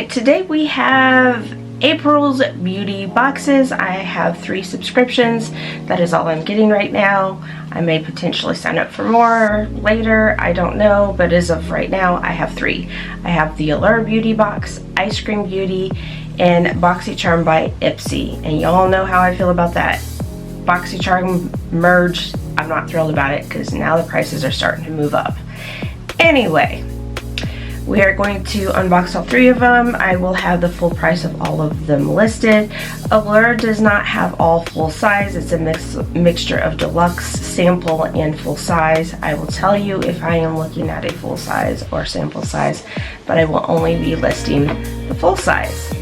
Alright, today we have April's beauty boxes. I have 3 subscriptions. That is all I'm getting right now. I may potentially sign up for more later. I don't know, but as of right now, I have 3. I have the Allure Beauty Box, Eyescream Beauty, and Boxy Charm by Ipsy. And y'all know how I feel about that. Boxy Charm merged. I'm not thrilled about it because now the prices are starting to move up. Anyway, we are going to unbox all 3 of them. I will have the full price of all of them listed. Allure does not have all full size. It's a mixture of deluxe, sample, and full size. I will tell you if I am looking at a full size or sample size, but I will only be listing the full size.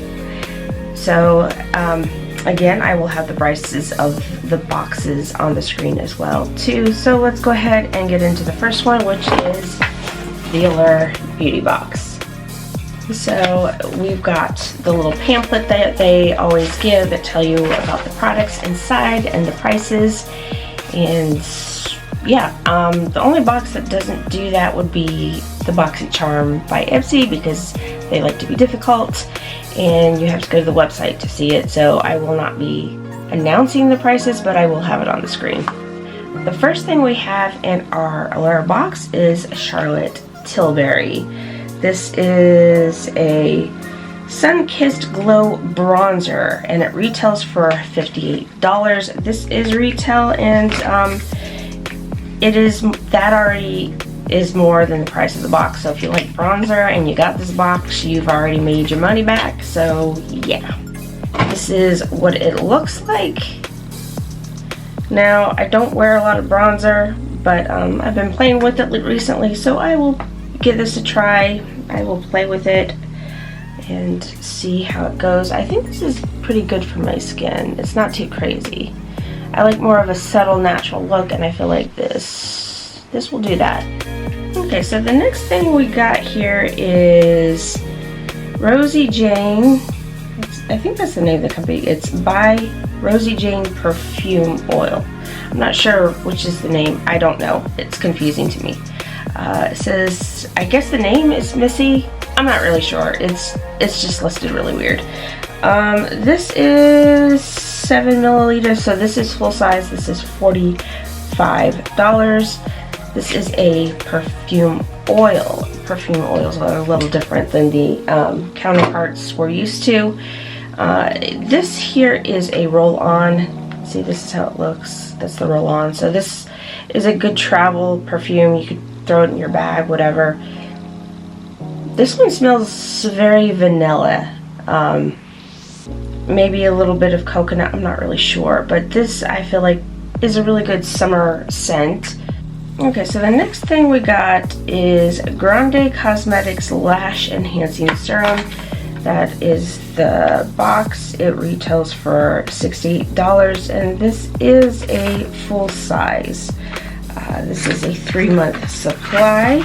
So again, I will have the prices of the boxes on the screen as well too. So let's go ahead and get into the first one, which is the Allure Beauty Box. So we've got the little pamphlet that they always give that tell you about the products inside and the prices. And yeah, the only box that doesn't do that would be the Boxy Charm by Ipsy, because they like to be difficult and you have to go to the website to see it. So I will not be announcing the prices, but I will have it on the screen. The first thing we have in our Allure box is Charlotte Tilbury. This is a Sun-Kissed Glow Bronzer, and it retails for $58. This is retail, and that already is more than the price of the box. So if you like bronzer and you got this box, you've already made your money back. So yeah, this is what it looks like. Now, I don't wear a lot of bronzer, but I've been playing with it recently, so I will give this a try. I will play with it and see how it goes. I think this is pretty good for my skin. It's not too crazy. I like more of a subtle, natural look, and I feel like this will do that. Okay, so the next thing we got here is Rosie Jane. I think that's the name of the company. It's by Rosie Jane Perfume Oil. I'm not sure which is the name. I don't know. It's confusing to me. It says, I guess the name is Missy. I'm not really sure. It's just listed really weird. This is 7 milliliters, so this is full size. This is $45. This is a perfume oil. Perfume oils are a little different than the counterparts we're used to. This here is a roll-on. See, this is how it looks. That's the roll-on. So this is a good travel perfume. You could throw it in your bag, whatever. This one smells very vanilla. Maybe a little bit of coconut. I'm not really sure. But this, I feel like, is a really good summer scent. Okay, so the next thing we got is Grande Cosmetics Lash Enhancing Serum. That is the box. It retails for $68, and this is a full size. This is a 3-month supply.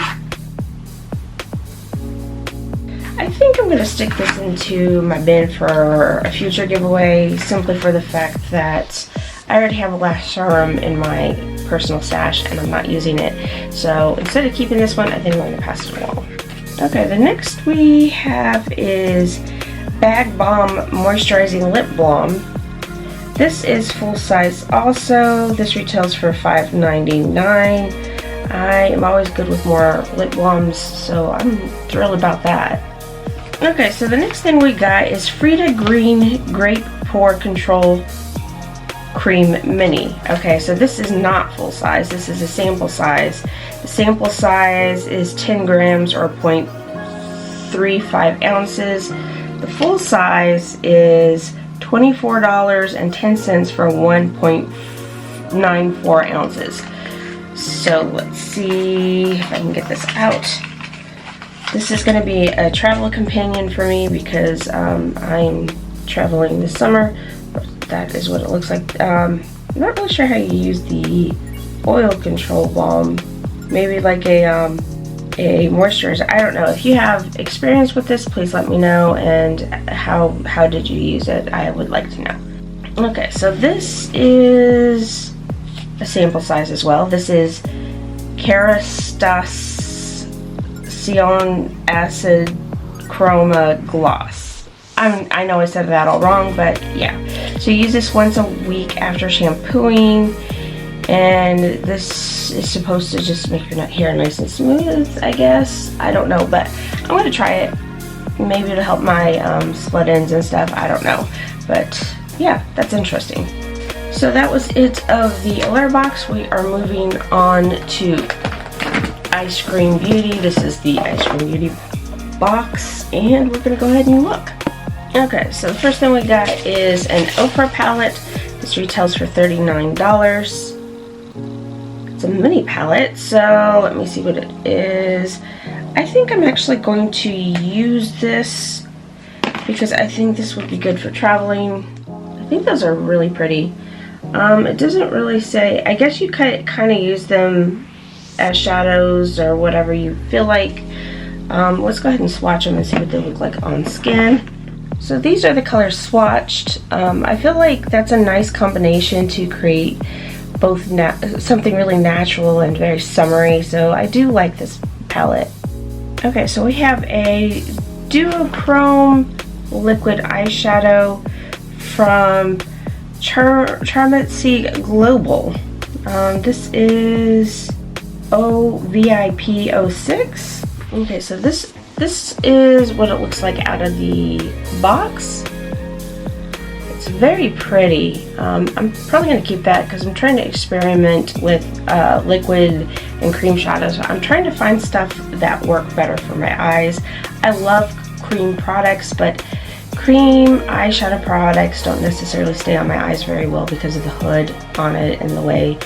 I think I'm going to stick this into my bin for a future giveaway, simply for the fact that I already have a lash serum in my personal stash and I'm not using it. So instead of keeping this one, I think I'm going to pass it along. Okay, the next we have is Bag Balm Moisturizing Lip Balm. This is full size also. This retails for $5.99. I am always good with more lip balms, so I'm thrilled about that. Okay, so the next thing we got is Freda Green Grape Pore Control Cream Mini. Okay, so this is not full size. This is a sample size. The sample size is 10 grams or 0.35 ounces. The full size is $24.10 for 1.94 ounces. So let's see if I can get this out. This is going to be a travel companion for me because I'm traveling this summer. That is what it looks like. I'm not really sure how you use the oil control balm. Maybe like a moisturizer. I don't know. If you have experience with this, please let me know. And how did you use it? I would like to know. Okay, so this is a sample size as well. This is KASTAS Cyan Acid Chroma Gloss. I know I said that all wrong, but yeah. So you use this once a week after shampooing, and this is supposed to just make your hair nice and smooth, I guess. I don't know, but I'm gonna try it. Maybe it'll help my split ends and stuff, I don't know. But yeah, that's interesting. So that was it of the Allure box. We are moving on to Eyescream Beauty. This is the Eyescream Beauty box, and we're gonna go ahead and look. Okay, so the first thing we got is an OFRA palette. This retails for $39. It's a mini palette, so let me see what it is. I think I'm actually going to use this because I think this would be good for traveling. I think those are really pretty. It doesn't really say. I guess you could kind of use them as shadows or whatever you feel like. Let's go ahead and swatch them and see what they look like on skin. So these are the colors swatched. I feel like that's a nice combination to create both something really natural and very summery. So I do like this palette. Okay, so we have a duochrome liquid eyeshadow from Charmetsy Global. This is OVIP 06. Okay, so this is what it looks like out of the box. It's very pretty. I'm probably going to keep that because I'm trying to experiment with liquid and cream shadows. I'm trying to find stuff that work better for my eyes. I love cream products, but cream eyeshadow products don't necessarily stay on my eyes very well because of the hood on it and the way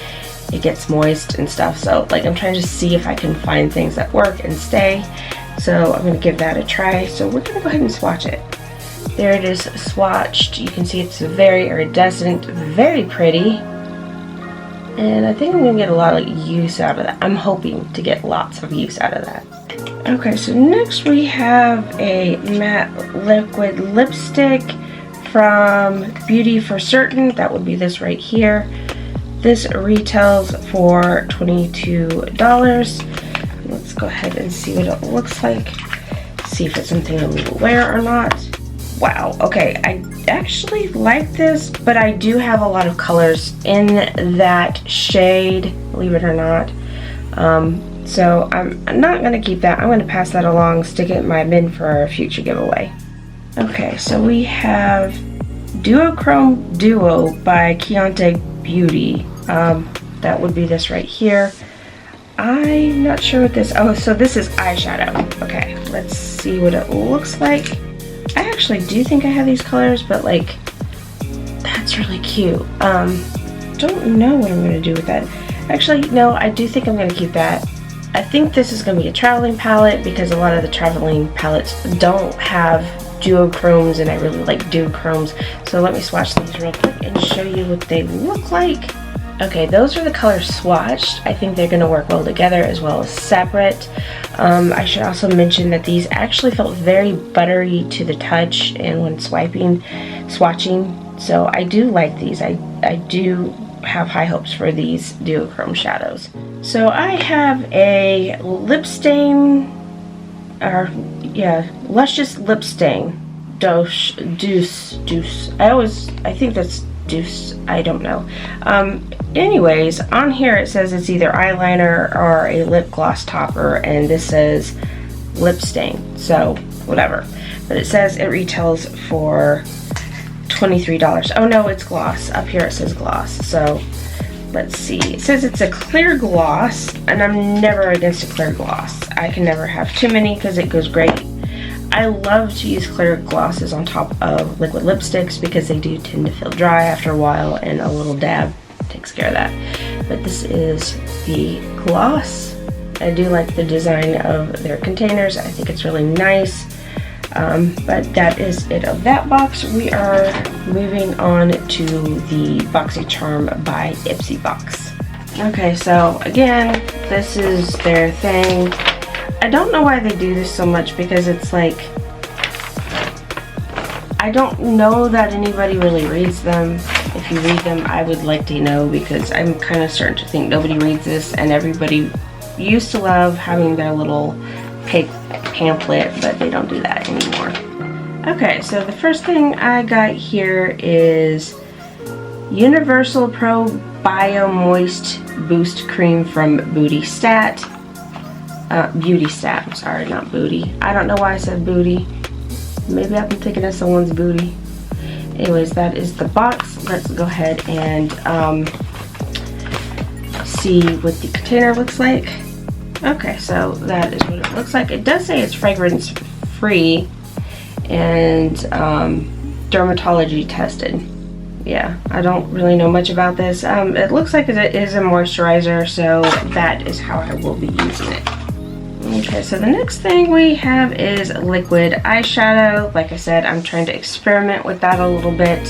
it gets moist and stuff. So like I'm trying to see if I can find things that work and stay. So I'm going to give that a try. So we're going to go ahead and swatch it. There it is swatched. You can see it's very iridescent, very pretty. And I think I'm going to get a lot of use out of that. I'm hoping to get lots of use out of that. Okay, so next we have a matte liquid lipstick from Beauty for Certain. That would be this right here. This retails for $22. Let's go ahead and see what it looks like. See if it's something I will wear or not. Wow, okay, I actually like this, but I do have a lot of colors in that shade, believe it or not. So I'm not going to keep that. I'm going to pass that along, stick it in my bin for a future giveaway. Okay, so we have Duochrome Duo by Keante Beauty. That would be this right here. I'm not sure what this, oh, so this is eyeshadow. Okay, let's see what it looks like. I actually do think I have these colors, but like, that's really cute. Don't know what I'm going to do with that. Actually, no, I do think I'm going to keep that. I think this is going to be a traveling palette because a lot of the traveling palettes don't have duochromes, and I really like duochromes. So let me swatch these real quick and show you what they look like. Okay, those are the colors swatched. I think they're going to work well together as well as separate. I should also mention that these actually felt very buttery to the touch and when swatching. So I do like these. I do have high hopes for these duochrome shadows. So I have a lip stain, or yeah, Luscious Lip Stain. Deuce. I think that's Deuce, I don't know. Anyways, on here it says it's either eyeliner or a lip gloss topper, and this says lip stain, so whatever. But it says it retails for $23. Oh no, it's gloss. Up here it says gloss. So let's see. It says it's a clear gloss, and I'm never against a clear gloss. I can never have too many because it goes great. I love to use clear glosses on top of liquid lipsticks because they do tend to feel dry after a while, and a little dab takes care of that. But this is the gloss. I do like the design of their containers. I think it's really nice. But that is it of that box. We are moving on to the Boxy Charm by Ipsy Box. Okay, so again, this is their thing. I don't know why they do this so much because it's like, I don't know that anybody really reads them. If you read them, I would like to know, because I'm kind of starting to think nobody reads this, and everybody used to love having their little pamphlet, but they don't do that anymore. Okay, so the first thing I got here is Universal Pro Bio Moist Boost Cream from Beauty Stat. I'm sorry, not Booty. I don't know why I said Booty. Maybe I've been thinking of someone's booty. Anyways, that is the box. Let's go ahead and see what the container looks like. Okay, so that is what it looks like. It does say it's fragrance free and dermatology tested. Yeah, I don't really know much about this. It looks like it is a moisturizer, so that is how I will be using it. Okay, so the next thing we have is liquid eyeshadow. Like I said, I'm trying to experiment with that a little bit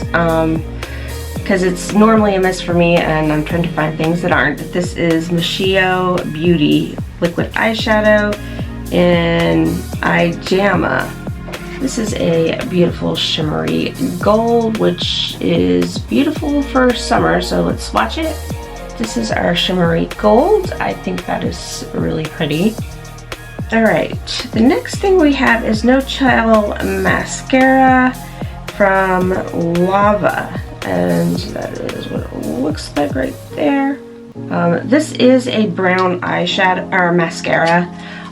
because it's normally a miss for me, and I'm trying to find things that aren't. This is Allure Beauty liquid eyeshadow in Ijama. This is a beautiful shimmery gold, which is beautiful for summer, so let's swatch it. This is our shimmery gold. I think that is really pretty. Alright, the next thing we have is No Child mascara from Lava, and that is what it looks like right there. This is a brown eyeshadow or mascara.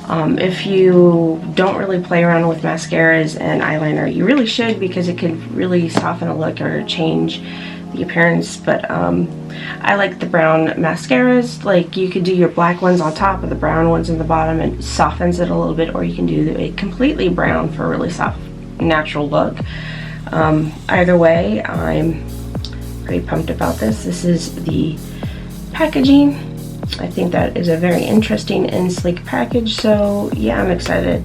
If you don't really play around with mascaras and eyeliner, you really should, because it can really soften a look or change the appearance. But I like the brown mascaras. Like, you could do your black ones on top of the brown ones in the bottom, and it softens it a little bit, or you can do a completely brown for a really soft, natural look. Either way, I'm pretty pumped about this. This is the packaging. I think that is a very interesting and sleek package, so yeah, I'm excited.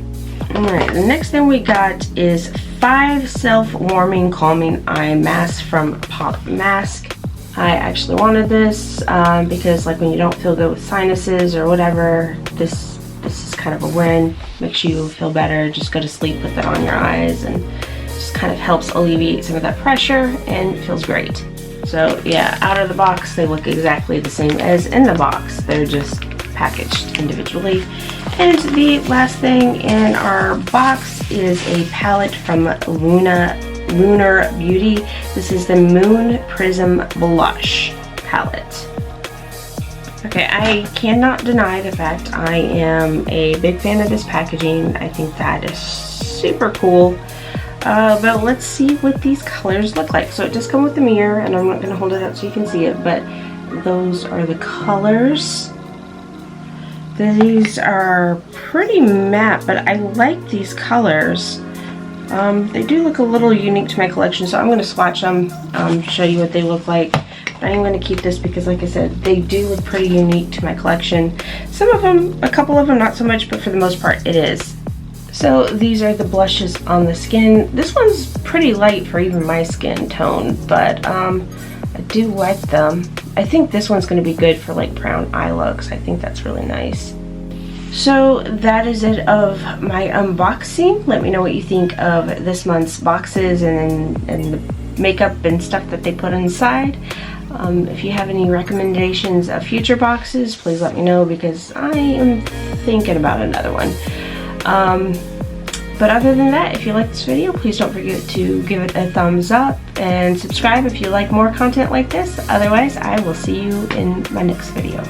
Alright, the next thing we got is 5 self-warming calming eye masks from Pop Mask. I actually wanted this because, like, when you don't feel good with sinuses or whatever, this is kind of a win. Makes you feel better. Just go to sleep with it on your eyes, and just kind of helps alleviate some of that pressure, and it feels great. So yeah, out of the box they look exactly the same as in the box. They're just packaged individually. And the last thing in our box is a palette from Lunar Beauty. This is the Moon Prism Blush palette. Okay, I cannot deny the fact I am a big fan of this packaging. I think that is super cool. But let's see what these colors look like. So it does come with a mirror, and I'm not going to hold it up so you can see it, but those are the colors. These are pretty matte, but I like these colors. They do look a little unique to my collection, so I'm going to swatch them, show you what they look like. But I'm going to keep this because, like I said, they do look pretty unique to my collection. Some of them, a couple of them not so much, but for the most part it is. So these are the blushes on the skin. This one's pretty light for even my skin tone, but I do like them. I think this one's going to be good for like brown eye looks. I think that's really nice. So that is it of my unboxing. Let me know what you think of this month's boxes and the makeup and stuff that they put inside. If you have any recommendations of future boxes, please let me know, because I am thinking about another one. But other than that, if you like this video, please don't forget to give it a thumbs up and subscribe if you like more content like this. Otherwise, I will see you in my next video.